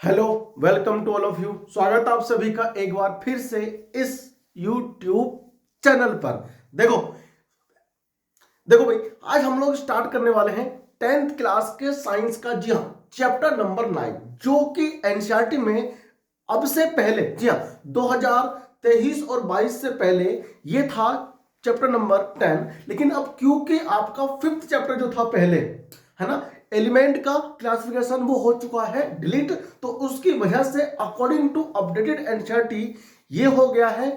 Hello, welcome to all of you. स्वागत है आप सभी का एक बार फिर से इस YouTube चैनल पर। देखो देखो भाई, आज हम लोग स्टार्ट करने वाले हैं 10th क्लास के साइंस का, जी हाँ, चैप्टर नंबर 9, जो कि एनसीईआरटी में अब से पहले, जी हाँ, 2023 और 22 से पहले ये था चैप्टर नंबर 10। लेकिन अब क्योंकि आपका 5th चैप्टर जो था पहले, है ना, एलिमेंट का क्लासिफिकेशन, वो हो चुका है डिलीट, तो उसकी वजह से अकॉर्डिंग टू अपडेटेड एनसीईआरटी ये हो गया है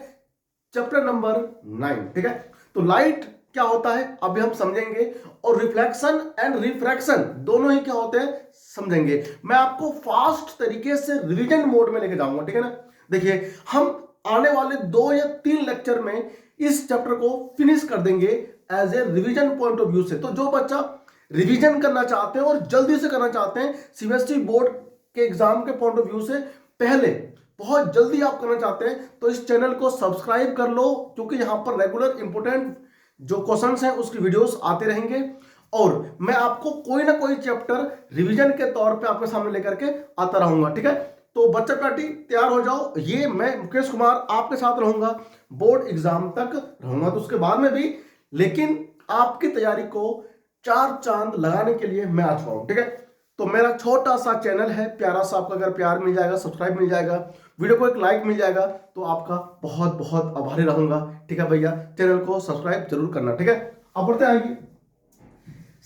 चैप्टर नंबर 9। ठीक है, तो लाइट क्या होता है अभी हम समझेंगे, और रिफ्लेक्शन एंड रिफ्रैक्शन दोनों ही क्या होते हैं समझेंगे। मैं आपको फास्ट तरीके से रिवीजन मोड में लेके जाऊंगा, ठीक है ना। देखिए, हम आने वाले 2 या 3 लेक्चर में इस चैप्टर को फिनिश कर देंगे as a revision point of view से। तो जो बच्चा रिवीजन करना चाहते हैं और जल्दी से करना चाहते हैं, सीबीएसई बोर्ड के एग्जाम के पॉइंट ऑफ व्यू से पहले बहुत जल्दी आप करना चाहते हैं, तो इस चैनल को सब्सक्राइब कर लो, क्योंकि यहां पर रेगुलर इंपोर्टेंट जो क्वेश्चंस हैं उसकी वीडियोस आते रहेंगे, और मैं आपको कोई ना कोई चैप्टर रिवीजन के तौर पे आपके सामने लेकर के आता रहूंगा। ठीक है, तो बच्चा पार्टी तैयार हो जाओ। ये मैं मुकेश कुमार आपके साथ रहूंगा, बोर्ड एग्जाम तक रहूंगा, तो उसके बाद में भी, लेकिन आपकी तैयारी को 4 चांद लगाने के लिए मैं आ चुका हूं। ठीक है, तो मेरा छोटा सा चैनल है, प्यारा सा, आपका अगर प्यार मिल जाएगा, सब्सक्राइब मिल जाएगा, वीडियो को एक लाइक मिल जाएगा, तो आपका बहुत बहुत आभारी रहूंगा। ठीक है भैया, चैनल को सब्सक्राइब जरूर करना। ठीक है, अब बढ़ते आएंगे।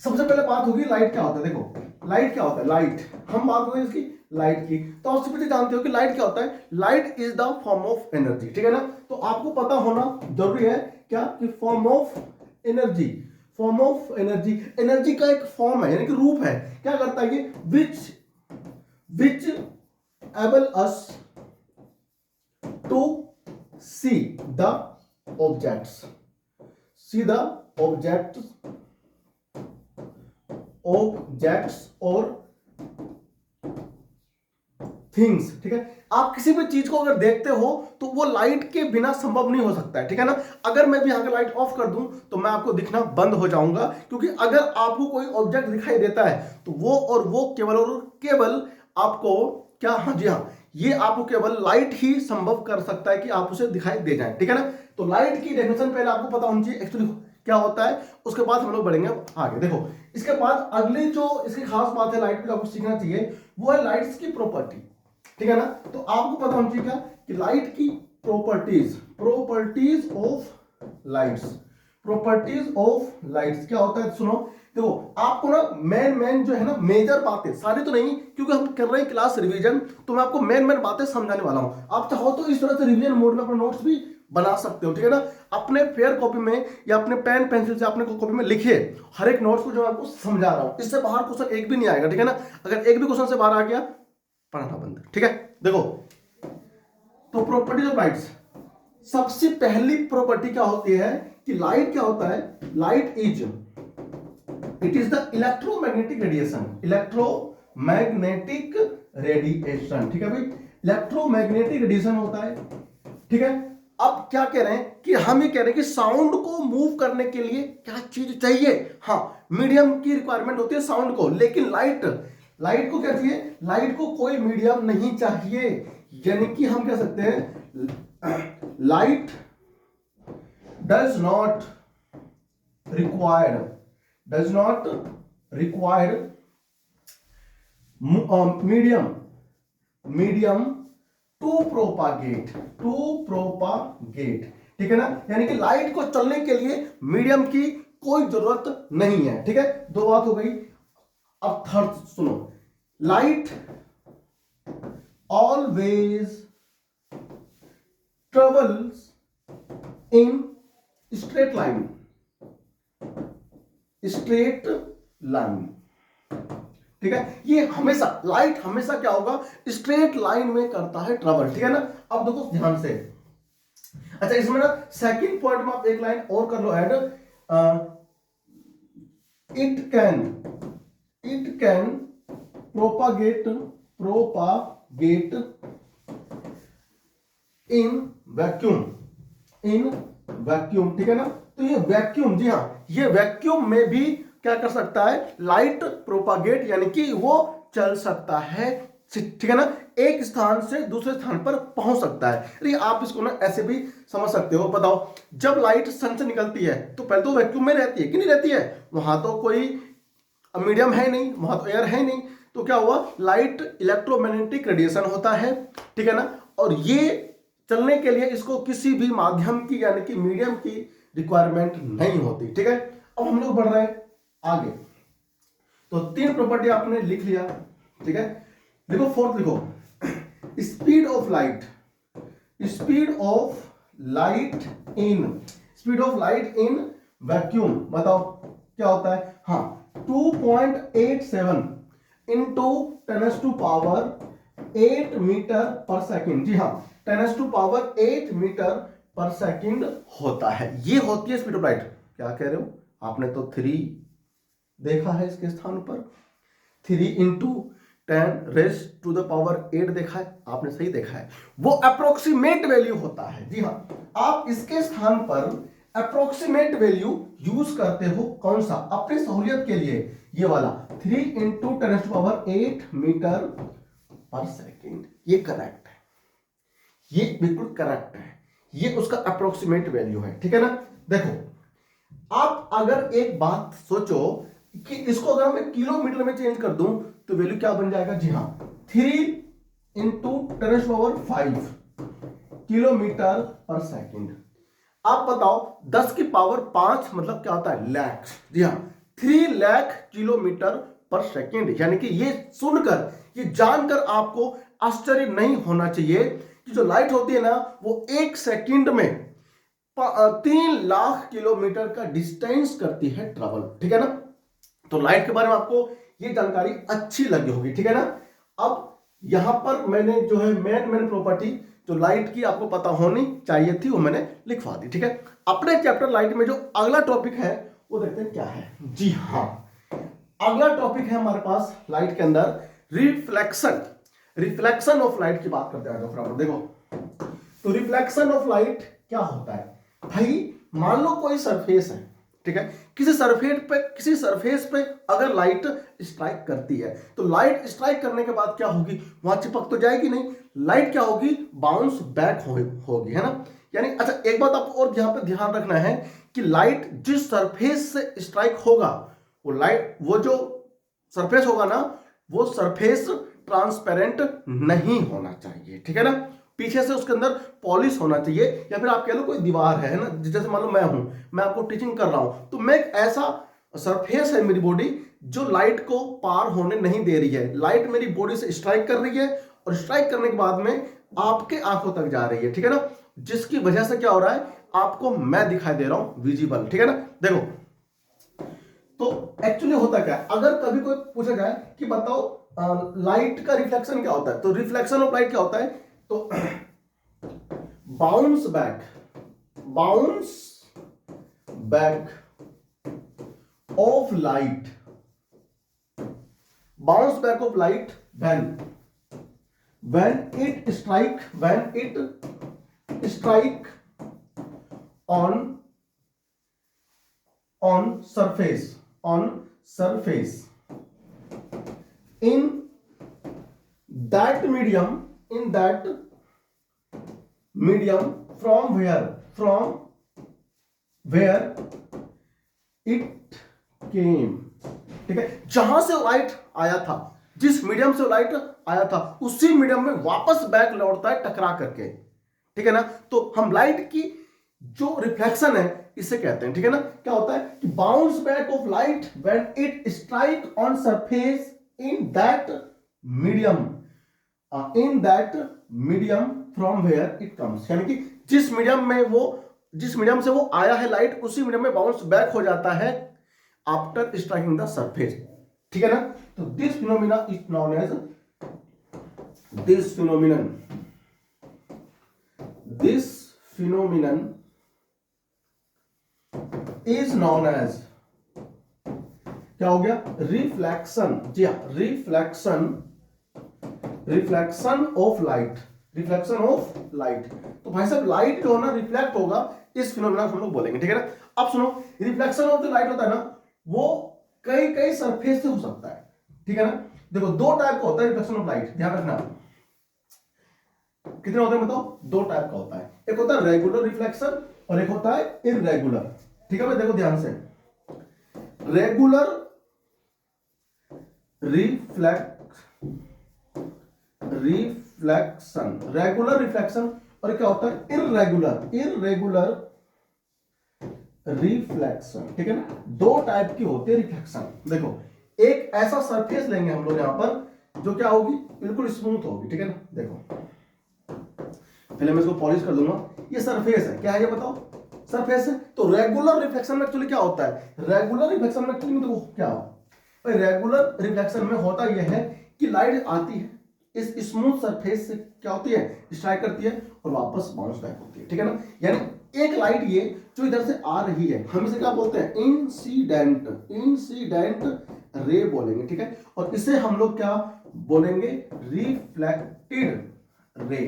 सबसे पहले बात होगी लाइट क्या होता है। देखो, लाइट क्या होता है, लाइट हम बात करें इसकी, लाइट की, तो आप सभी जानते हो कि लाइट क्या होता है। Light is the form of energy, ठीक है ना। तो आपको पता होना जरूरी है क्या, कि form of energy, form of energy, energy का एक फॉर्म है, यानी कि रूप है। क्या करता है ये, which able us to see the objects, see the objects और थिंग्स। ठीक है, आप किसी भी चीज को अगर देखते हो तो वो लाइट के बिना संभव नहीं हो सकता है। ठीक है ना। अगर मैं भी यहां का लाइट ऑफ कर दूं तो मैं आपको दिखना बंद हो जाऊंगा, क्योंकि अगर आपको कोई ऑब्जेक्ट दिखाई देता है तो वो केवल और केवल आपको क्या, हाँ जी हाँ, ये आपको केवल लाइट ही संभव कर सकता है कि आप उसे दिखाई दे जाए। ठीक है ना। तो लाइट की डेफिनेशन पहले आपको पता होनी चाहिए एक्चुअली क्या होता है, उसके बाद हम लोग बढ़ेंगे आगे। देखो, इसके बाद अगली जो इसकी खास बात है लाइट की, आपको सीखना चाहिए, वो है लाइट्स की प्रॉपर्टी। ठीक है ना। तो आपको पता होना चाहिए क्या, कि लाइट की properties of lights, properties of lights क्या होता है, सुनो। देखो, आपको ना मेन जो है ना, मेजर बातें, सारी तो नहीं, क्योंकि हम कर रहे हैं क्लास रिवीजन, तो मैं आपको मेन बातें समझाने वाला हूं। आप चाहो तो इस तरह से रिवीजन मोड में अपने नोट्स भी बना सकते हो। ठीक है ना। अपने फेयर कॉपी में या अपने पेन पेंसिल से अपने कॉपी में लिखिए हर एक नोट्स को जो आपको समझा रहा हूं। इससे बाहर क्वेश्चन एक भी नहीं आएगा। ठीक है ना। अगर एक भी क्वेश्चन से बाहर आ गया, पढ़ना बंद। ठीक है, देखो, तो प्रॉपर्टीज ऑफ लाइट्स, सबसे पहली प्रॉपर्टी क्या होती है, कि लाइट क्या होता है, light is, it is the electromagnetic radiation, electromagnetic radiation. ठीक है भाई, इलेक्ट्रोमैग्नेटिक रेडिएशन होता है। ठीक है, अब क्या कह रहे हैं, कि हम ये कह रहे हैं कि साउंड को मूव करने के लिए क्या चीज चाहिए, हाँ, मीडियम की रिक्वायरमेंट होती है साउंड को, लेकिन लाइट को क्या चाहिए, लाइट को कोई मीडियम नहीं चाहिए। यानी कि हम कह सकते हैं light does not require medium to propagate. ठीक है ना। यानी कि लाइट को चलने के लिए मीडियम की कोई जरूरत नहीं है। ठीक है, दो बात हो गई। अब थर्ड सुनो, light always travels in straight line, ठीक है। ये हमेशा, लाइट हमेशा क्या होगा, स्ट्रेट लाइन में करता है ट्रेवल। ठीक है ना। अब देखो ध्यान से, अच्छा, इसमें ना सेकंड पॉइंट में आप एक लाइन और कर लो add, it can propagate in vacuum. ठीक है ना। तो ये वैक्यूम, जी हाँ, ये वैक्यूम में भी क्या कर सकता है, लाइट प्रोपागेट, यानी कि वो चल सकता है ठीक है ना, एक स्थान से दूसरे स्थान पर पहुंच सकता है। अरे आप इसको ना ऐसे भी समझ सकते हो। बताओ, जब लाइट सन से निकलती है तो पहले तो वैक्यूम में रहती है कि नहीं रहती है, वहां तो कोई मीडियम है नहीं, वहां तो एयर है नहीं, तो क्या हुआ, लाइट इलेक्ट्रोमैग्नेटिक रेडिएशन होता है, ठीक है ना। और ये चलने के लिए इसको किसी भी माध्यम की यानी कि मीडियम की रिक्वायरमेंट नहीं होती, ठीक है। अब हम लोग बढ़ रहे हैं आगे। तो 3 प्रॉपर्टी आपने लिख लिया, ठीक है। देखो फोर्थ लिखो, speed of light, speed of light in, speed of light in vacuum, बताओ क्या होता है। हाँ, 2.87 इंटू 10⁻⁸ मीटर पर सेकेंड। जी हाँ, 10⁸ मीटर पर सेकेंड होता है, ये होती है स्पीड ऑफ लाइट। क्या कह रहे हो, आपने तो 3 देखा है इसके स्थान पर, 3 इंटू 10⁻⁸ देखा है, आपने सही देखा है, वो अप्रोक्सीमेट वैल्यू होता है। जी हाँ, आप इसके स्थान पर अप्रोक्सीमेट वैल्यू यूज करते हो, कौन सा, अपनी सहूलियत के लिए, ये वाला 3 इंटू 10⁸ मीटर पर सेकेंड। ये करेक्ट है, ये बिल्कुल करेक्ट है, ये उसका अप्रोक्सीमेट वैल्यू है, ठीक है ना। देखो, आप अगर एक बात सोचो कि इसको अगर मैं किलोमीटर में चेंज कर दूं तो वैल्यू क्या बन जाएगा। जी हाँ, 3 इंटू 10⁵ किलोमीटर पर सेकेंड। आप बताओ 10 की पावर 5 मतलब क्या होता है, लाख। जी हाँ, 3 लाख किलोमीटर पर सेकेंड। यानी कि ये सुनकर, ये जानकर आपको आश्चर्य नहीं होना चाहिए कि जो लाइट होती है ना, वो 1 सेकेंड में 3 लाख किलोमीटर का डिस्टेंस करती है ट्रेवल, ठीक है ना। तो लाइट के बारे में आपको ये जानकारी अच्छी लगी होगी, ठीक है ना। अब यहां पर मैंने जो है मेन प्रॉपर्टी जो लाइट की आपको पता होनी चाहिए थी वो मैंने लिखवा दी, ठीक है। अपने चैप्टर लाइट में जो अगला टॉपिक है वो देखते हैं क्या है। जी हाँ, अगला टॉपिक है हमारे पास लाइट के अंदर रिफ्लेक्शन, रिफ्लेक्शन ऑफ लाइट की बात करते हैं फटाफट। देखो, तो रिफ्लेक्शन ऑफ लाइट क्या होता है भाई, मान लो कोई सरफेस है, ठीक है, किसी सरफेस पे अगर लाइट स्ट्राइक करती है तो लाइट स्ट्राइक करने के बाद क्या होगी, वहां चिपक तो जाएगी नहीं, लाइट क्या होगी, बाउंस बैक होगी, है ना। यानी अच्छा, एक बात आपको और यहां पे ध्यान रखना है कि लाइट जिस सरफेस से स्ट्राइक होगा, वो जो सरफेस होगा ना, वो सरफेस ट्रांसपेरेंट नहीं होना चाहिए, ठीक है ना। पीछे से उसके अंदर पॉलिश होना चाहिए, या फिर आप कह लो कोई दीवार है ना, जैसे मान लो मैं आपको टीचिंग कर रहा हूं, तो मैं एक ऐसा सरफेस है मेरी बॉडी जो लाइट को पार होने नहीं दे रही है, लाइट मेरी बॉडी से स्ट्राइक कर रही है और स्ट्राइक करने के बाद में आपके आंखों तक जा रही है, ठीक है ना, जिसकी वजह से क्या हो रहा है, आपको मैं दिखाई दे रहा हूं विजिबल, ठीक है ना। देखो, तो एक्चुअली होता क्या है, अगर कभी कोई पूछा जाए कि बताओ लाइट का रिफ्लेक्शन क्या होता है, तो रिफ्लेक्शन ऑफ लाइट क्या होता है, तो bounce back of light, bounce back of light when it strike on surface in that medium from where it came, ठीक है, जहां से लाइट आया था, जिस मीडियम से लाइट आया था उसी मीडियम में वापस बैक लौटता है टकरा करके, ठीक है ना। तो हम लाइट की जो रिफ्लेक्शन है इसे कहते हैं, ठीक है ना। क्या होता है कि bounce back of light when it strike on surface in that medium from where it comes, यानी कि जिस मीडियम से वो आया है लाइट, उसी मीडियम में बाउंस बैक हो जाता है आफ्टर स्ट्राइकिंग द सरफेस, ठीक है ना। तो this phenomena is known as is known as क्या हो गया, रिफ्लेक्शन। जी हाँ, रिफ्लेक्शन ऑफ लाइट। तो भाई साहब लाइट जो है ना रिफ्लेक्ट होगा, इस फिनोमिना को हम लोग बोलेंगे, ठीक है ना। अब सुनो, रिफ्लेक्शन ऑफ द लाइट होता है ना, वो कई सरफेस से हो सकता है, ठीक है ना। देखो दो टाइप का होता है रिफ्लेक्शन ऑफ लाइट, ध्यान रखना। कितने होते हैं बताओ? दो टाइप का होता है, एक होता है रेगुलर रिफ्लेक्शन और एक होता है इररेगुलर। ठीक है भाई, देखो ध्यान से, रेगुलर रिफ्लेक्शन, रेगुलर रिफ्लेक्शन, और क्या होता है इररेगुलर रिफ्लेक्शन। ठीक है ना, दो टाइप की होती है रिफ्लेक्शन। देखो एक ऐसा सरफेस लेंगे हम लोग यहां पर जो क्या होगी, बिल्कुल स्मूथ होगी। ठीक है ना, देखो पहले मैं इसको पॉलिश कर दूंगा। ये सरफेस है, क्या है ये बताओ? सरफेस है। तो रेगुलर रिफ्लेक्शन में एक्चुअली क्या होता है? रेगुलर रिफ्लेक्शन में एक्चुअली देखो क्या हो भाई, रेगुलर रिफ्लेक्शन में होता यह है कि लाइट आती है इस स्मूथ सरफेस से, क्या होती है, स्ट्राइक करती है और वापस बाउंस बैक होती है। ठीक है ना, यानी एक लाइट ये जो इधर से आ रही है, हम इसे क्या बोलते हैं? इंसिडेंट रे बोलेंगे। ठीक है, और इसे हम लोग क्या बोलेंगे? Reflected ray.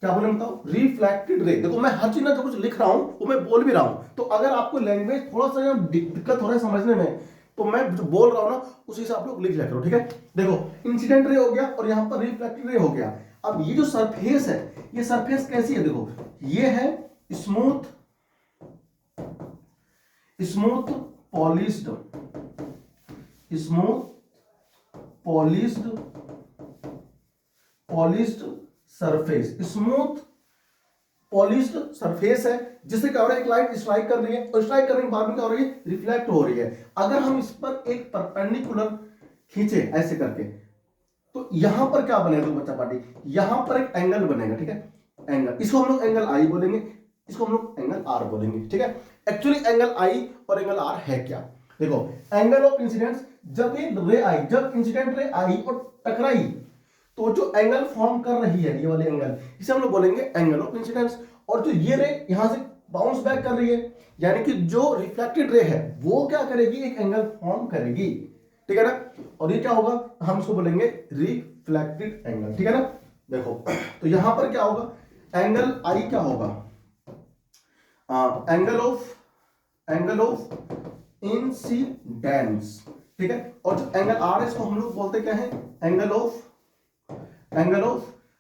क्या बोले बताओ? Reflected ray. देखो मैं हर चीज ना जो कुछ लिख रहा हूं वो मैं बोल भी रहा हूं, तो अगर आपको लैंग्वेज थोड़ा सा दिक्कत हो रहा है समझने में, तो मैं जो बोल रहा हूं ना उसी से आप लोग लिख लिया करो। ठीक है, देखो इंसिडेंट रे हो गया और यहां पर रिफ्लेक्टेड रे हो गया। अब ये जो सरफेस है, ये सरफेस कैसी है? देखो ये है smooth polished, polished surface, smooth polished surface है, जिससे क्या हो रहा है, एक लाइट स्ट्राइक कर रही है और स्ट्राइक करने के बाद में क्या हो रही है? रिफ्लेक्ट हो रही है। अगर हम इस पर एक परपेंडिकुलर खींचे ऐसे करके, तो यहां पर क्या बनेगा? तो बच्चा पार्टी, यहां पर एक एंगल बनेगा। ठीक है, एंगल, इसको हम लोग एंगल आई बोलेंगे, इसको हम लोग एंगल आर बोलेंगे। ठीक है, एक्चुअली एंगल आई और एंगल आर है क्या? देखो एंगल ऑफ इंसिडेंस, जब ये रे आई, जब इंसिडेंट रे आई और टकराई, तो जो एंगल फॉर्म कर रही है ये वाले एंगल, इसे हम लोग बोलेंगे एंगल ऑफ इंसिडेंस। और जो ये रे यहां से बाउंस बैक कर रही है, यानी कि जो रिफ्लेक्टेड रे है वो क्या करेगी? एक एंगल फॉर्म करेगी। ठीक है ना, और ये क्या होगा? हम इसको बोलेंगे रिफ्लेक्टेड एंगल। ठीक है ना, देखो तो यहां पर क्या होगा? एंगल आई क्या होगा? Angle of incidence. ठीक है, और जो एंगल आर है इसको हम लोग बोलते क्या है? Angle of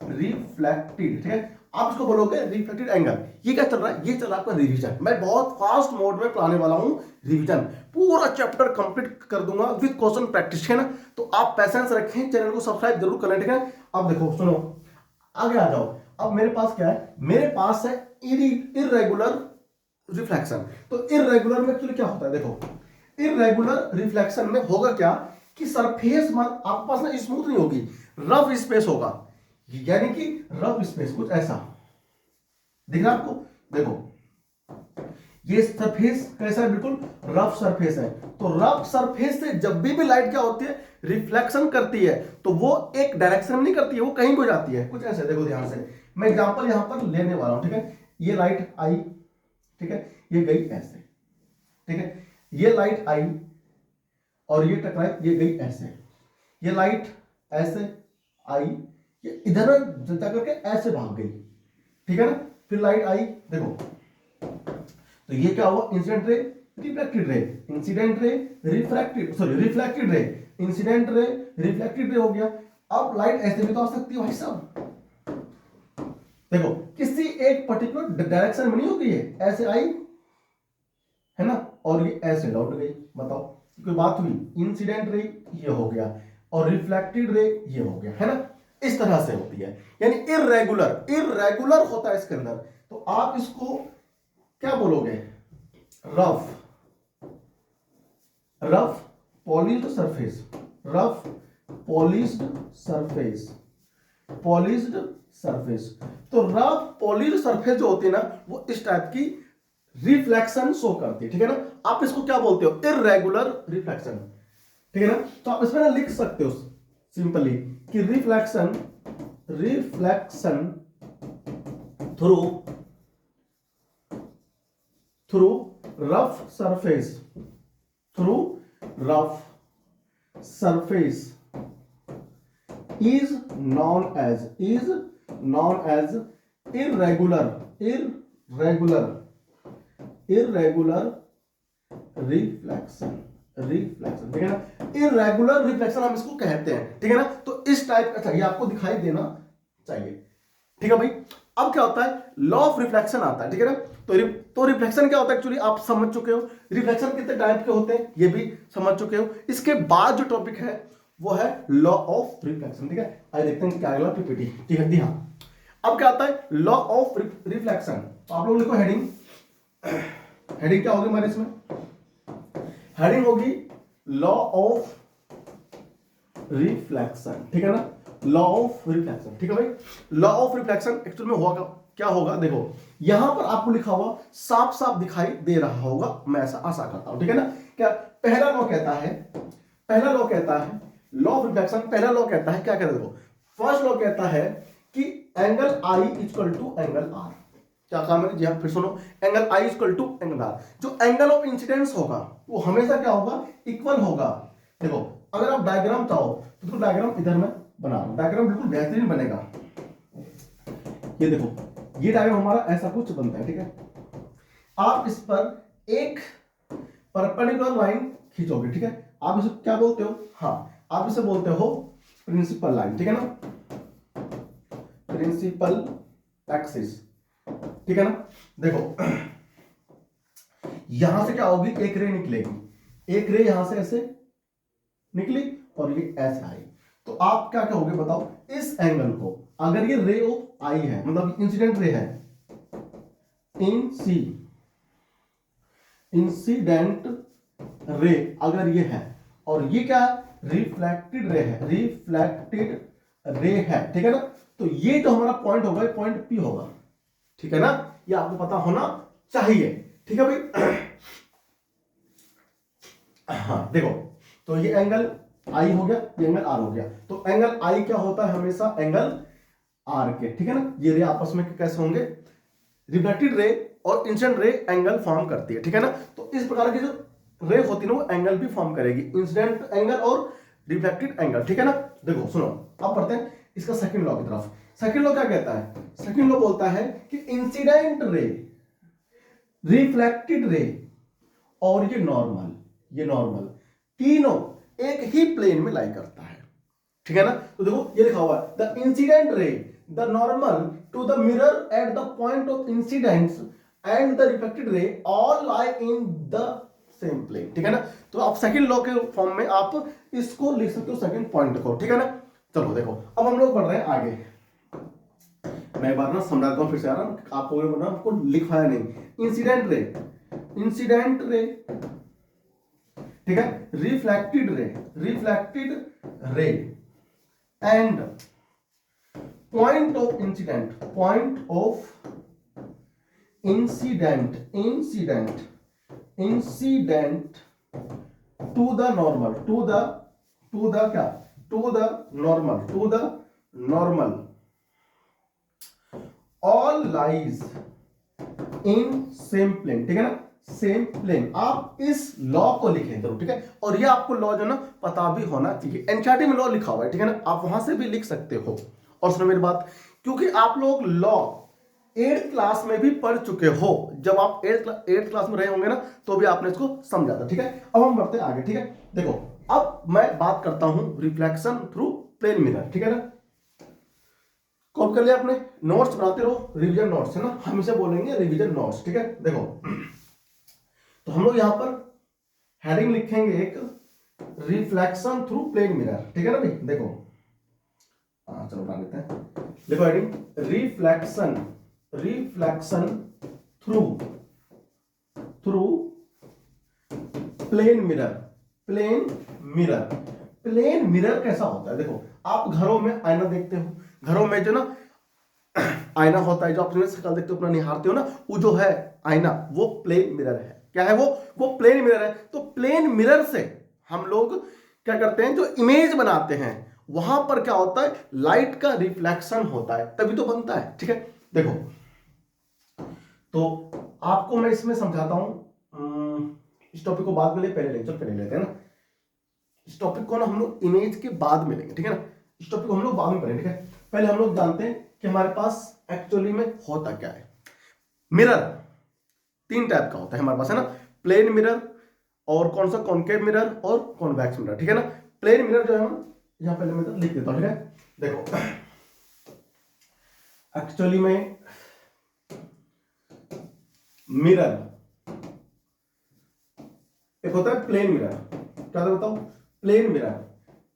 reflected. ठीक है, आप इसको बोलोगे रिफ्लेक्टेड एंगल। ये क्या चल रहा है? ये चल रहा है आपका रिवीजन। मैं बहुत फास्ट मोड में पढ़ाने वाला हूं रिवीजन, पूरा चैप्टर कंप्लीट कर दूंगा विद क्वेश्चन प्रैक्टिस। है ना, तो आप पेशेंस रखें, चैनल को सब्सक्राइब जरूर कर लें। ठीक है, अब देखो सुनो, आगे आ जाओ। अब मेरे पास क्या है? मेरे पास है इररेगुलर रिफ्लेक्शन। तो इररेगुलर में एक्चुअली क्या होता है? देखो इररेगुलर रिफ्लेक्शन में होगा क्या कि सरफेस आपके पास ना स्मूथ नहीं होगी, रफ स्पेस होगा। यानी कि रफ स्पेस कुछ ऐसा दिख रहा है आपको? देखो ये सरफेस कैसा है? बिल्कुल रफ सरफेस है। तो रफ सरफेस से जब भी लाइट क्या होती है? रिफ्लेक्शन करती है, तो वो एक डायरेक्शन में नहीं करती है, वो कहीं को जाती है कुछ ऐसे। देखो ध्यान से, मैं एग्जांपल यहां पर लेने वाला हूं। ठीक है, ये लाइट आई, ठीक है, ये गई ऐसे। ठीक है, ये लाइट आई और ये टकराई, ये गई ऐसे। ये लाइट ऐसे आई, ये इधर जाकर के ऐसे भाग गई। ठीक है ना, फिर लाइट आई, देखो तो ये क्या हुआ? Incident ray, reflected ray, incident ray, reflected ray, incident ray, reflected ray हो गया। अब लाइट ऐसे भी तो आ सकती है भाई साहब। देखो किसी एक पर्टिकुलर डायरेक्शन में नहीं होगी, ये ऐसे आई है ना, और ये ऐसे लौट गई। बताओ कोई बात हुई? इंसिडेंट रे ये हो गया और रिफ्लेक्टेड रे ये हो गया, है ना, इस तरह से होती है। यानी इररेगुलर होता है इसके अंदर। तो आप इसको क्या बोलोगे? Rough polished surface, polished surface. तो रफ पॉलिश्ड सरफेस जो होती है ना, वो इस टाइप की रिफ्लेक्शन शो करती है। ठीक है ना, आप इसको क्या बोलते हो? Irregular reflection. ठीक है ना, तो आप इसमें ना लिख सकते हो सिंपली कि reflection through rough surface is known as irregular reflection. Reflection, ठीक है ना, इरेगुलर रिफ्लेक्शन हम इसको कहते हैं, ठीक है ना। तो इस टाइप का चाहिए आपको, दिखाई देना चाहिए, ठीक है भाई। अब क्या होता है, लॉ ऑफ रिफ्लेक्शन आता है, ठीक है ना। तो रिफ्लेक्शन क्या होता है एक्चुअली आप समझ चुके हो, रिफ्लेक्शन कितने टाइप के होते हैं ये भी समझ चुके हो। इसके बाद जो टॉपिक है वो है लॉ ऑफ रिफ्लेक्शन, ठीक है। आइए देखते हैं क्या अगला पीपीटी, ठीक है। हाँ, अब क्या आता है लॉ ऑफ रिफ्लेक्शन। तो आप लोग लिखो हेडिंग, हेडिंग क्या होगी हमारे इसमें, हेडिंग होगी लॉ ऑफ रिफ्लेक्शन, ठीक है ना, लॉ ऑफ रिफ्लेक्शन, ठीक है भाई। लॉ ऑफ रिफ्लेक्शन एक्चुअल में होगा क्या होगा, देखो यहां पर आपको लिखा हुआ साफ साफ दिखाई दे रहा होगा, मैं ऐसा आशा करता हूं, ठीक है ना। क्या पहला लॉ कहता है, पहला लॉ कहता है लॉ ऑफ रिफ्लेक्शन, पहला लॉ कहता है क्या कहता है, देखो फर्स्ट लॉ कहता है कि angle I equal to angle R. क्या कहा मैंने, जी हाँ फिर सुनो, angle I equal to angle R, जो एंगल ऑफ इंसिडेंस होगा वो हमेशा क्या होगा, इक्वल होगा। देखो अगर आप डायग्राम चाहो तो डायग्राम इधर में बना रहा हूं, डायग्राम बिल्कुल बेहतरीन बनेगा। ये देखो ये डायग्राम हमारा ऐसा कुछ बनता है, ठीक है। आप इस पर एक परपेंडिकुलर लाइन खींचोगे, ठीक है। आप इसे क्या बोलते हो, हाँ आप इसे बोलते हो प्रिंसिपल लाइन, ठीक है ना, प्रिंसिपल एक्सिस, ठीक है ना। देखो यहां से क्या होगी, एक रे निकलेगी, एक रे यहां से ऐसे निकली और ये ऐसे आई, तो आप क्या कहोगे बताओ, इस एंगल को अगर ये रे ऑफ आई है, मतलब इंसिडेंट रे है, इंसिडेंट रे अगर ये है, और ये क्या रिफ्लेक्टेड रे है, रिफ्लेक्टेड रे है, ठीक है ना। तो ये जो हमारा पॉइंट होगा ये पॉइंट पी होगा, ठीक है ना, ये आपको पता होना चाहिए, ठीक है भाई। हाँ देखो, तो ये एंगल आई हो गया, ये एंगल आर हो गया, तो एंगल आई क्या होता है हमेशा एंगल आर के, ठीक है ना। ये रे आपस में कैसे होंगे, रिफ्लेक्टेड रे और इंसिडेंट रे एंगल फॉर्म करती है, ठीक है ना। तो इस प्रकार की जो रे होती है ना वो एंगल भी फॉर्म करेगी, इंसिडेंट एंगल और रिफ्लेक्टेड एंगल, ठीक है ना। देखो सुनो, अब पढ़ते हैं इसका सेकंड लॉ की तरफ। सेकंड लॉ क्या कहता है, सेकंड लॉ बोलता है कि इंसिडेंट रे, रिफ्लेक्टेड रे और ये नॉर्मल तीनों एक ही प्लेन में लाई करता है, ठीक है ना। तो देखो ये लिखा हुआ है the incident ray the normal to the mirror at the point of incidence and the reflected ray all lie in the same plane, ठीक है ना। तो आप सेकंड लॉ के फॉर्म में आप इसको लिख सकते हो, सेकंड पॉइंट को, ठीक है ना। चलो देखो अब हम लोग बढ़ रहे हैं आगे, मैं एक बार ना समझाता हूं फिर से, आपको आपको लिखवाया नहीं, इंसिडेंट रे ठीक है, reflected ray and point of incident to the normal all lies in same plane, ठीक है ना, सेम प्लेन। आप इस लॉ को लिखें जरूर, ठीक है। और ये आपको लॉ जो ना पता भी होना चाहिए, एनसीईआरटी में लॉ लिखा हुआ है, ठीक है ना, आप वहां से भी लिख सकते हो। और सुनो मेरी बात, क्योंकि आप लोग लॉ 8th क्लास में भी पढ़ चुके हो, जब आप 8th क्लास में रहे होंगे ना तो भी आपने इसको समझा था, ठीक है। अब हम बढ़ते हैं आगे, ठीक है। देखो अब मैं बात करता हूं रिफ्लेक्शन थ्रू प्लेन मिरर, ठीक है ना। कॉपी कर लिया आपने, नोट्स बनाते रहो, रिवीजन नोट्स है ना, हम इसे बोलेंगे रिवीजन नोट्स, ठीक है। देखो तो हम लोग यहां पर हेडिंग लिखेंगे एक रिफ्लेक्शन थ्रू प्लेन मिरर, ठीक है ना भाई। देखो चलो बना लेते हैं, देखो heading reflection through plane mirror कैसा होता है। देखो आप घरों में आईना देखते हो, घरों में जो ना आईना होता है, जो आप शक्ल देखते हो अपना निहारते हो ना, वो जो है आईना वो प्लेन मिरर है। क्या है वो प्लेन मिरर है। तो प्लेन मिरर से हम लोग क्या करते हैं, जो इमेज बनाते हैं वहां पर क्या होता है, लाइट का रिफ्लेक्शन होता है, तभी तो बनता है, ठीक है। देखो तो आपको मैं इसमें समझाता हूं, इस टॉपिक को बाद में ले, पहले लेक्चर पहले लेते हैं ना, इस टॉपिक को ना हम लोग इमेज के बाद में लेंगे, ठीक है ना। इस टॉपिक को हम लोग बाद में पढ़ेंगे, ठीक है। पहले हम लोग जानते हैं कि हमारे पास एक्चुअली में होता क्या है। मिरर 3 टाइप का होता है हमारे पास, है ना, प्लेन मिरर, और कौन सा कॉनकेव मिरर और कॉन्वेक्स मिरर, ठीक है ना। प्लेन मिरर जो है ना, यहां पहले मैं तो लिख देता हूं, ठीक है। देखो एक्चुअली में मिरर एक होता है प्लेन मिरर, क्या बताओ, प्लेन मिरर,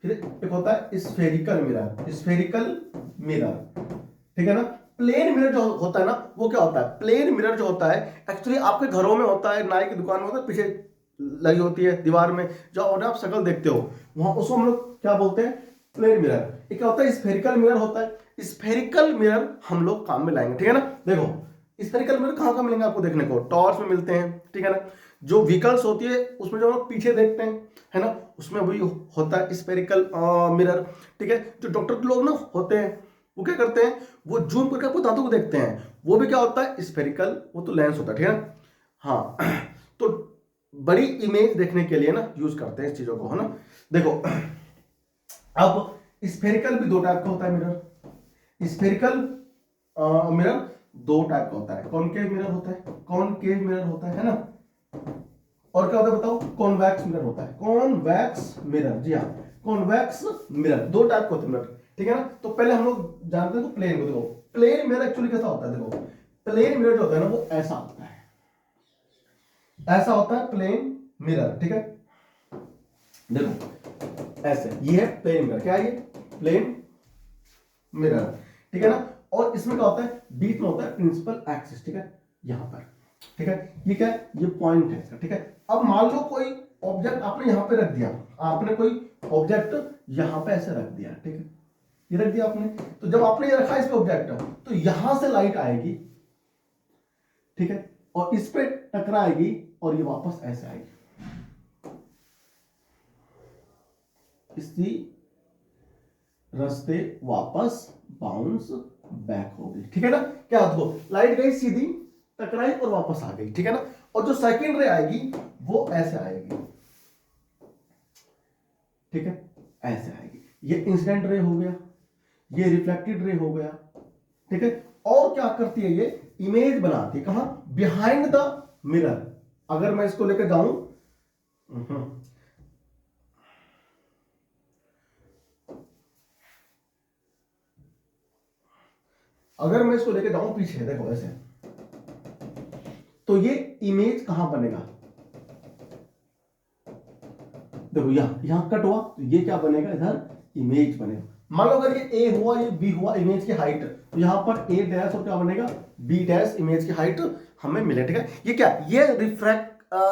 फिर एक होता है स्फेरिकल मिरर, स्फेरिकल मिरर, ठीक है ना। प्लेन मिरर जो होता है ना, वो क्या होता है, प्लेन मिरर जो होता है एक्चुअली आपके घरों में होता है, नाई की दुकान में होता है, पीछे लगी होती है दीवार में, जो आप शक्ल देखते हो वहां, उसको हम लोग क्या बोलते हैं, प्लेन मिरर। ये क्या होता है, स्फेरिकल मिरर होता है। स्फेरिकल मिरर हम लोग काम में लाएंगे, ठीक है ना। देखो स्फेरिकल मिरर कहां कहां मिलेंगे आपको देखने को, टॉर्च में मिलते हैं, ठीक है ना। जो व्हीकल्स होती है उसमें जो हम लोग पीछे देखते हैं, है ना, उसमें वही होता है स्फेरिकल मिरर, ठीक है। जो डॉक्टर लोग ना होते हैं वो क्या करते हैं, वो जूम करके आपको दांतों को देखते हैं, वो भी क्या होता है स्फेरिकल, वो तो लेंस होता है, ठीक है ना। हाँ तो बड़ी इमेज देखने के लिए ना यूज करते हैं इस चीजों को, है ना। देखो अब स्फेरिकल भी दो टाइप का होता है मिरर। स्फेरिकल मिरर दो टाइप का होता है, कॉनकेव मिरर होता है, कॉनकेव मिरर होता है ना, और क्या होता है बताओ, कॉन्वेक्स मिरर होता है, कॉन्वेक्स मिरर, जी हाँ कॉन्वेक्स मिरर, दो टाइप का होता है मिरर, ठीक है ना। तो पहले हम लोग जानते हैं तो प्लेन को, देखो प्लेन मिरर एक्चुअली कैसा होता है, देखो प्लेन मिरर जो होता है ना वो ऐसा होता है, ऐसा होता है प्लेन मिरर, ठीक है। देखो ऐसे, ये है प्लेन मिरर, क्या है ये, प्लेन मिरर, ठीक है ना। और इसमें क्या होता है, बीच में होता है प्रिंसिपल एक्सिस, ठीक है, यहां पर, ठीक है। ये क्या है, ये पॉइंट है इसका, ठीक है। अब मान लो कोई ऑब्जेक्ट आपने यहां पे रख दिया, आपने कोई ऑब्जेक्ट यहां पे ऐसे रख दिया, ठीक है, ये रख दिया आपने, तो जब आपने ये रखा इस पे ऑब्जेक्ट, तो यहां से लाइट आएगी, ठीक है, और इस पे टकराएगी और ये वापस ऐसे आएगी, इसी रास्ते वापस बाउंस बैक होगी, ठीक है ना। क्या देखो लाइट गई सीधी, टकराई और वापस आ गई, ठीक है ना। और जो सेकंड रे आएगी वो ऐसे आएगी, ठीक है, ऐसे आएगी। ये इंसिडेंट रे हो गया, ये रिफ्लेक्टेड रे हो गया, ठीक है। और क्या करती है, ये इमेज बनाती है, कहां, बिहाइंड द मिरर। अगर मैं इसको लेकर जाऊं, अगर मैं इसको लेके जाऊं पीछे, देखो ऐसे, तो ये इमेज कहां बनेगा, देखो यहां कट हुआ, तो ये क्या बनेगा, इधर इमेज बनेगा। मान लो अगर ये ए हुआ, ये बी हुआ, इमेज की हाइट, तो यहां पर ए डैश और क्या बनेगा, बी डैश, इमेज की हाइट हमें मिले, ठीक है। ये क्या, ये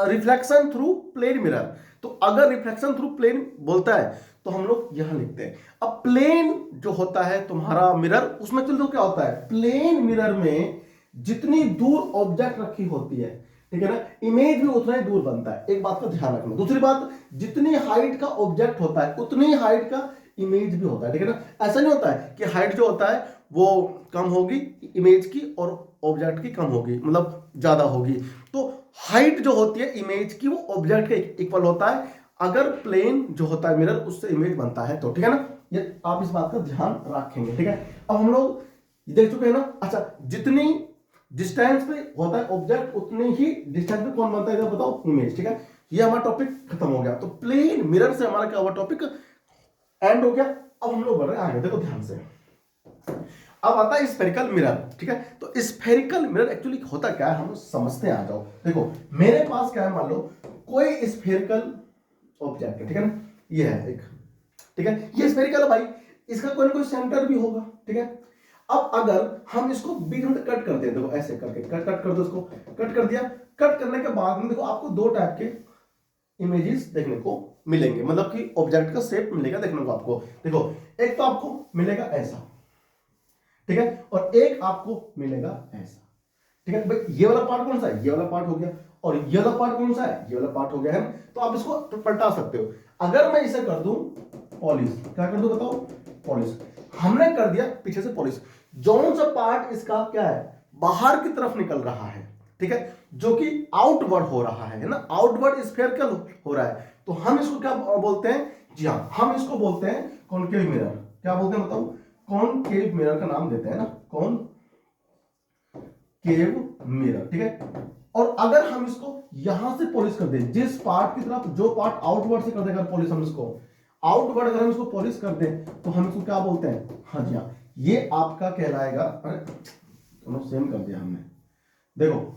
रिफ्लेक्शन थ्रू प्लेन मिरर। तो अगर रिफ्लेक्शन थ्रू प्लेन बोलता है तो हम लोग यहां लिखते हैं। अब प्लेन जो होता है तुम्हारा मिरर, उसमें चलो क्या होता है, प्लेन मिरर में जितनी दूर ऑब्जेक्ट रखी होती है, ठीक है ना, इमेज भी उतना ही दूर बनता है, एक बात का ध्यान रखना। दूसरी बात, जितनी हाइट का ऑब्जेक्ट होता है उतनी हाइट का इमेज भी होता है, ठीक है ना। ऐसा नहीं होता है कि हाइट जो होता है वो कम होगी इमेज की और ऑब्जेक्ट की कम होगी, मतलब ज्यादा होगी। तो हाइट जो होती है इमेज की वो ऑब्जेक्ट के इक्वल होता है, अगर प्लेन जो होता है मिरर उससे इमेज बनता है तो, ठीक है ना। ये आप इस बात का ध्यान रखेंगे, ठीक है। अब हम लोग देख चुके हैं ना। अच्छा, जितनी डिस्टेंस पे होता है ऑब्जेक्ट उतनी ही डिस्टेंस पे कौन बनता है, इधर बताओ, इमेज, ठीक है। ये हमारा टॉपिक खत्म हो गया। तो प्लेन मिरर से हमारा क्या हुआ, टॉपिक एंड हो गया। अब हम लोग बढ़ रहे हैं आगे, देखो ध्यान से। अब आता है स्फेरिकल मिरर, ठीक है। तो स्फेरिकल मिरर एक्चुअली होता क्या है, हम समझते हैं, आ जाओ। देखो मेरे पास क्या है, मान लो कोई स्फेरिकल ऑब्जेक्ट है, ठीक है ना, ये है एक, ठीक है, ये स्फेरिकल है भाई, इसका कोई ना कोई सेंटर भी होगा, ठीक है। अब अगर हम इसको बीच में कट कर दें, देखो ऐसे करके कट कर दो, इसको कट कर दिया। कट करने के बाद में देखो आपको दो टाइप के इमेजेस देखने को मिलेंगे, मतलब कि ऑब्जेक्ट का शेप मिलेगा देखने को आपको। देखो एक तो आपको मिलेगा ऐसा, ठीक है, और एक आपको मिलेगा ऐसा, ठीक है भाई। ये वाला पार्ट कौन सा है, ये वाला पार्ट हो गया, और ये वाला पार्ट कौन सा है, ये वाला पार्ट हो गया, है। तो आप इसको पलटा सकते हो। अगर मैं इसे कर दूं पॉलिश, क्या कर दूं बताओ, पॉलिश, हमने कर दिया पीछे से पॉलिश, जौन सा पार्ट इसका क्या है, बाहर की तरफ निकल रहा है, ठीक है, जो कि आउटवर्ड हो रहा है ना, आउटवर्ड स्फेरिकल हो रहा है, तो हम इसको क्या बोलते हैं, जी हां, हम इसको बोलते हैं कॉनकेव मिरर। क्या बोलते हैं बताओ, कॉनकेव मिरर का नाम देते हैं ना, कॉनकेव मिरर, ठीक है। और अगर हम इसको यहां से पॉलिश कर दें, जिस पार्ट की तरफ जो पार्ट आउटवर्ड से कर देगा पॉलिश, हम इसको आउटवर्ड अगर हम इसको पॉलिश कर दें तो हम इसको क्या बोलते हैं, हाँ जी हाँ, ये आपका कहलाएगा, अरे दोनों सेम कर दिया हमने, देखो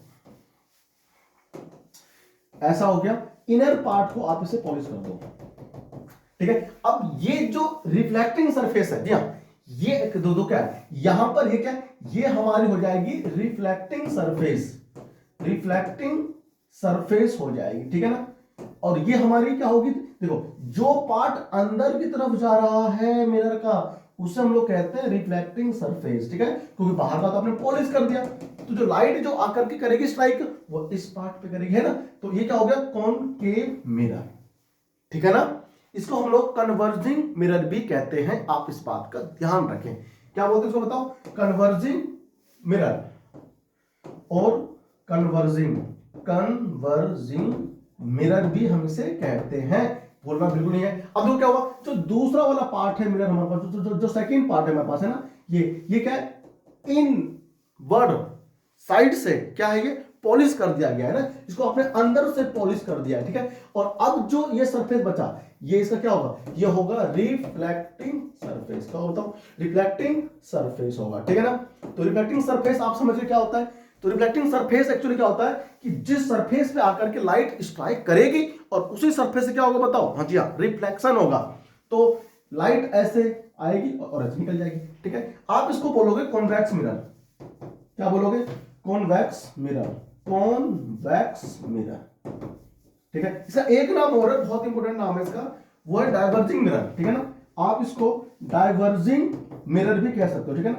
ऐसा हो गया। इनर पार्ट को आप इसे पॉलिश कर दो, ठीक है। अब ये जो रिफ्लेक्टिंग सरफेस है, जी हाँ, ये एक दो क्या है यहां पर, ये क्या है, ये हमारी हो जाएगी रिफ्लेक्टिंग सरफेस, रिफ्लेक्टिंग सरफेस हो जाएगी, ठीक है ना। और ये हमारी क्या होगी, देखो जो पार्ट अंदर की तरफ जा रहा है मिरर का, उसे हम लोग कहते हैं रिफ्लेक्टिंग सरफेस, ठीक है, क्योंकि बाहर का तो आपने पॉलिश कर दिया, तो जो लाइट जो आकर के करेगी स्ट्राइक, वो इस पार्ट पे करेगी, है ना। तो ये क्या हो गया, कॉनकेव मिरर, ठीक है ना। इसको हम लोग कन्वर्जिंग मिरर भी कहते हैं, आप इस बात का ध्यान रखें। क्या बोलते हैं इसको बताओ, कन्वर्जिंग मिरर और कन्वर्जिंग मिरर भी हम इसे कहते हैं, बोलना बिल्कुल नहीं है। अब जो क्या हुआ, जो दूसरा वाला पार्ट है मिरर हमारे पास, जो सेकंड पार्ट है हमारे पास है ना, ये क्या है, इनवर्ड साइड से क्या है, ये पॉलिश कर दिया गया है ना, इसको आपने अंदर से पॉलिश कर दिया है, ठीक है। और अब जो ये सरफेस बचा, ये इसका क्या होगा, ये होगा रिफ्लेक्टिंग सरफेस, क्या बताओ, रिफ्लेक्टिंग सरफेस होगा, ठीक है ना। तो रिफ्लेक्टिंग सरफेस आप समझिए क्या होता है, तो रिफ्लेक्टिंग सरफेस एक्चुअली क्या होता है कि जिस सरफेस पे आकर के लाइट स्ट्राइक करेगी और उसी सरफेस से क्या होगा बताओ, हाँ जी हाँ, रिफ्लेक्शन होगा। तो लाइट ऐसे आएगी और ऐसे निकल जाएगी, ठीक है। आप इसको बोलोगे कॉन्वेक्स मिरर, क्या बोलोगे, कॉन्वेक्स मिरर, कॉन्वेक्स मिरर, ठीक है। इसका एक नाम और है, बहुत इंपॉर्टेंट नाम है इसका, वो है डाइवर्जिंग मिरर, ठीक है ना। आप इसको डाइवर्जिंग मिरर भी कह सकते हो, ठीक है ना,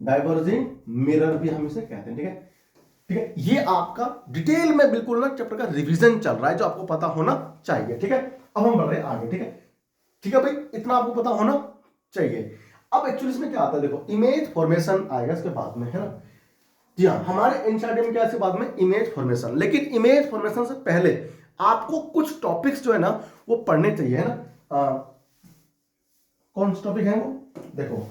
डाइवर्जिंग मिरर भी हम इसे कहते हैं, ठीक है, ठीक है। ये आपका डिटेल में बिल्कुल ना चैप्टर का रिवीजन चल रहा है, जो आपको पता होना चाहिए, ठीक है। अब हम बढ़ रहे हैं आगे, ठीक है, ठीक है भाई, इतना आपको पता होना चाहिए। अब एक्चुअली इसमें क्या आता है, देखो इमेज फॉर्मेशन आएगा इसके बाद में, है ना। जी हाँ, हमारे एनसीईआरटी में क्या है इसके बाद में, इमेज फॉर्मेशन। लेकिन इमेज फॉर्मेशन से पहले आपको कुछ टॉपिक्स जो है ना वो पढ़ने चाहिए, है ना। कौन से टॉपिक है वो, देखो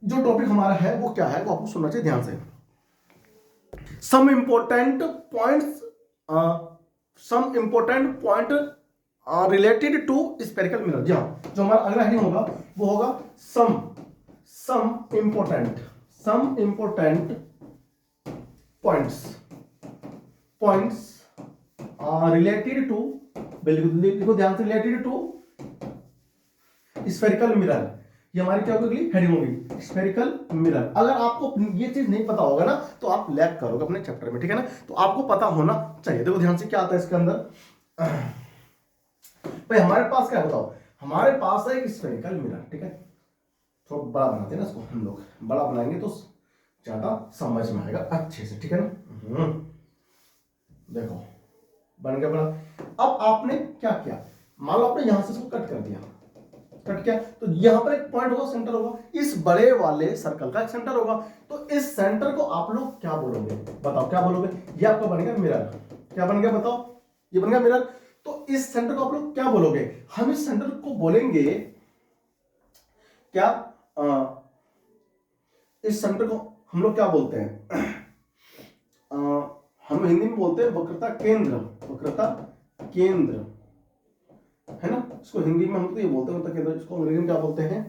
जो टॉपिक हमारा है वो क्या है, वो आपको सुनना चाहिए ध्यान से। Some important point related to spherical mirror. जी हाँ, जो हमारा अगला हेडिंग होगा वो होगा some important points related to, बिल्कुल ध्यान से, रिलेटेड टू स्फेरिकल मिरर। ये हमारी क्या होगी, हेडिंग होगी स्फेरिकल मिरर। अगर आपको ये चीज नहीं पता होगा ना तो आप लैग करोगे अपने चैप्टर में, ठीक है ना। तो आपको पता होना चाहिए। देखो ध्यान से क्या आता है इसके अंदर, भाई हमारे पास क्या बताओ, हमारे पास है एक स्फेरिकल मिरर, ठीक है। थोड़ा बड़ा बनाते हैं ना इसको, हम लोग बड़ा बनाएंगे तो ज्यादा समझ में आएगा अच्छे से, ठीक है ना। देखो बन गया बड़ा। अब आपने क्या किया, मान लो आपने यहां से इसको कट कर दिया, कट किया, तो यहां पर एक पॉइंट होगा, सेंटर होगा, इस बड़े वाले सर्कल का एक सेंटर होगा। तो इस सेंटर को आप लोग क्या बोलोगे, बताओ क्या बोलोगे, ये आपका बनेगा मिरर। क्या बन गया बताओ, ये बन गया मिरर। तो इस सेंटर को आप लोग क्या बोलोगे, हम इस सेंटर को बोलेंगे क्या, इस सेंटर को हम लोग क्या बोलते हैं, हम हिंदी में बोलते हैं वक्रता केंद्र, वक्रता केंद्र, है ना। इसको हिंदी में हम तो ये बोलते हैं वक्रता केंद्र, इसको अंग्रेजी में क्या बोलते हैं,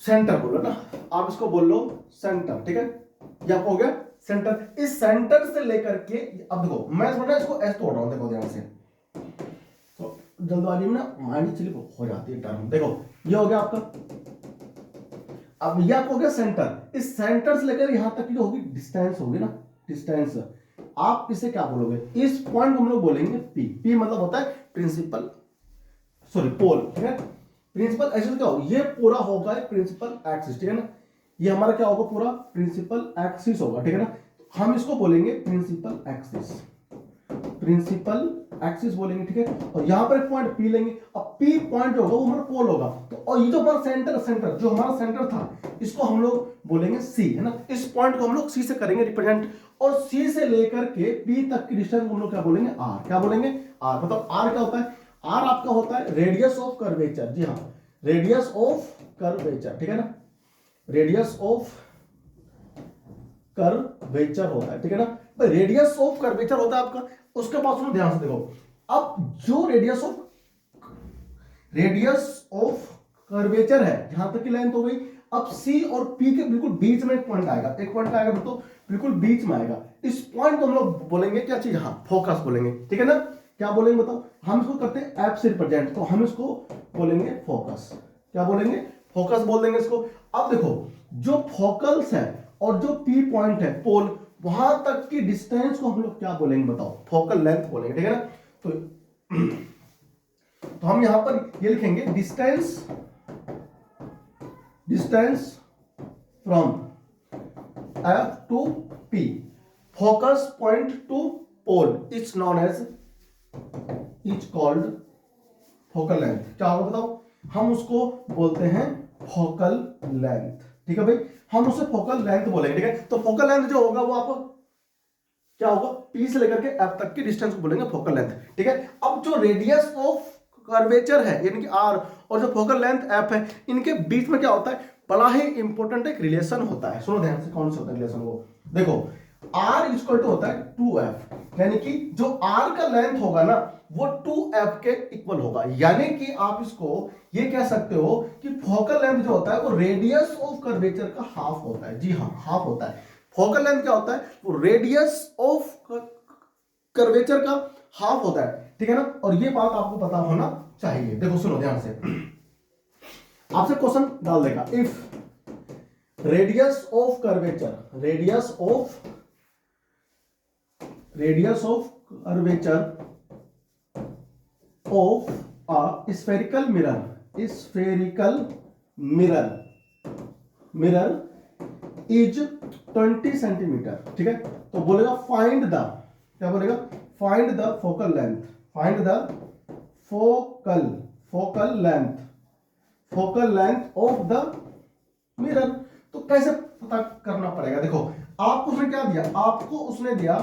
सेंटर बोलो ना, आप इसको बोल लो सेंटर, ठीक है। ये आपको हो गया सेंटर। इस सेंटर से लेकर के, अब देखो मैं थोड़ा इसको ऐसे तोड़ रहा हूं, देखो ध्यान से, तो जल्दबाजी में ना माइंड स्लिप हो जाती है टर्म। देखो ये हो गया आपका, अब ये आपको हो गया सेंटर। इस सेंटर से लेकर यहां तक की जो होगी डिस्टेंस होगी ना, डिस्टेंस, आप इसे क्या बोलोगे, इस पॉइंट को हम लोग बोलेंगे पी। पी मतलब होता है प्रिंसिपल, सॉरी पोल, ठीक है। प्रिंसिपल एक्सिस क्या होगा, ये पूरा होगा प्रिंसिपल एक्सिस, ठीक है ना। ये हमारा क्या होगा, पूरा प्रिंसिपल एक्सिस होगा, ठीक है ना। हम इसको बोलेंगे प्रिंसिपल एक्सिस, प्रिंसिपल एक्सिस बोलेंगे, ठीक है। और यहां पर एक पॉइंट पी लेंगे। अब पी पॉइंट जो होगा वो हमारा पोल होगा। तो और ये जो हमारा सेंटर जो हमारा सेंटर था, इसको हम लोग बोलेंगे सी, है ना। इस पॉइंट को हम लोग सी से करेंगे रिप्रेजेंट, और सी से लेकर के पी तक की डिस्टेंस हम लोग क्या बोलेंगे, आर। क्या बोलेंगे, आर। मतलब आर क्या होता है, आर आपका होता है रेडियस ऑफ कर्वेचर। जी हाँ, रेडियस ऑफ कर्वेचर, ठीक है ना। रेडियस ऑफ कर्वेचर होता है, ठीक है ना। रेडियस ऑफ कर्वेचर होता है आपका, उसके बाद सुनो ध्यान से देखो। अब जो रेडियस ऑफ कर्वेचर है, यहां तक की लेंथ हो गई। अब सी और पी के बिल्कुल बीच में एक पॉइंट आएगा, तो बिल्कुल बीच में आएगा। इस पॉइंट को हम लोग बोलेंगे क्या चीज, हाँ फोकस बोलेंगे, ठीक है ना। क्या बोलेंगे बताओ, हम इसको करते हैं एफ से रिप्रेजेंट, तो हम इसको बोलेंगे फोकस। क्या बोलेंगे, फोकस बोल देंगे इसको। अब देखो जो फोकल्स है और जो पी पॉइंट है पोल, वहां तक की डिस्टेंस को हम लोग क्या बोलेंगे बताओ, फोकल लेंथ बोलेंगे, ठीक है ना। तो हम यहां पर ये लिखेंगे distance from F to P, focus point to pole is called focal length. क्या होगा बताओ, हम उसको बोलते हैं फोकल लेंथ, ठीक है भाई, हम उसे फोकल लेंथ बोलेंगे, ठीक है। तो फोकल लेंथ जो होगा वो आप क्या होगा, पी से लेकर के एफ तक की डिस्टेंस को बोलेंगे फोकल लेंथ, ठीक है। अब जो रेडियस ऑफ कर्वेचर है यानी कि आर, और जो फोकल लेंथ एफ है, इनके बीच में क्या होता है, बड़ा ही इंपॉर्टेंट एक रिलेशन होता है। सुनो ध्यान से, कौन सा होता है रिलेशन वो देखो। R इक्वल टू होता है 2f, यानी कि जो R का लेंथ होगा ना वो 2f के इक्वल होगा। यानी कि आप इसको ये कह सकते हो कि फोकल लेंथ जो होता है वो रेडियस ऑफ कर्वेचर का हाफ होता है। जी हाँ, हाफ होता है। फोकल लेंथ क्या होता है, वो रेडियस ऑफ कर्वेचर का हाफ होता है, ठीक है ना। और ये बात आपको पता होना चाहिए। देखो सुनो ध्यान से, आपसे क्वेश्चन डाल देगा, if radius of curvature of a spherical mirror is 20 centimetre, ठीक है। तो बोलेगा फाइंड द, क्या बोलेगा, find the focal length of the mirror. तो कैसे पता करना पड़ेगा, देखो आपको उसने क्या दिया, आपको उसने दिया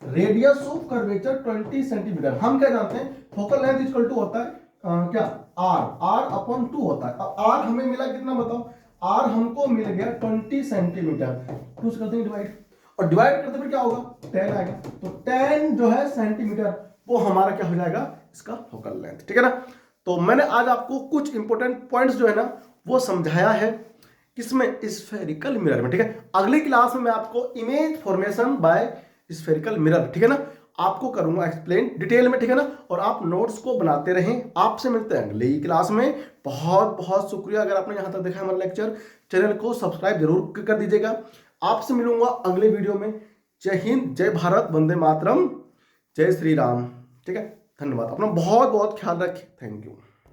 रेडियस ऑफ कर्वेचर 20 सेंटीमीटर। हम क्या जानते हैं, फोकल लेंथ इक्वल टू होता है क्या, r अपॉन 2 होता है। अब r हमें मिला कितना बताओ, r हमको मिल गया 20 सेंटीमीटर, 2 से करते हैं डिवाइड, और डिवाइड करते फिर क्या होगा, 10 आएगा। तो 10 जो है सेंटीमीटर, वो हमारा क्या हो जाएगा, इसका फोकल लेंथ, ठीक है ना। तो मैंने आज आपको कुछ इंपॉर्टेंट पॉइंट्स जो है ना वो समझाया है, किसमें, स्फेरिकल मिरर में, ठीक है। अगली क्लास में मैं आपको image formation by spherical mirror, ठीक है ना, आपको करूंगा एक्सप्लेन डिटेल में, ठीक है ना। और आप नोट्स को बनाते रहें। आपसे मिलते हैं अगली क्लास में। बहुत बहुत शुक्रिया, अगर आपने यहां तक देखा हमारा लेक्चर, चैनल को सब्सक्राइब जरूर कर दीजिएगा। आपसे मिलूंगा अगले वीडियो में। जय हिंद, जय भारत, वंदे मातरम, जय श्री राम, ठीक है। धन्यवाद, अपना बहुत बहुत ख्याल रखें, थैंक यू।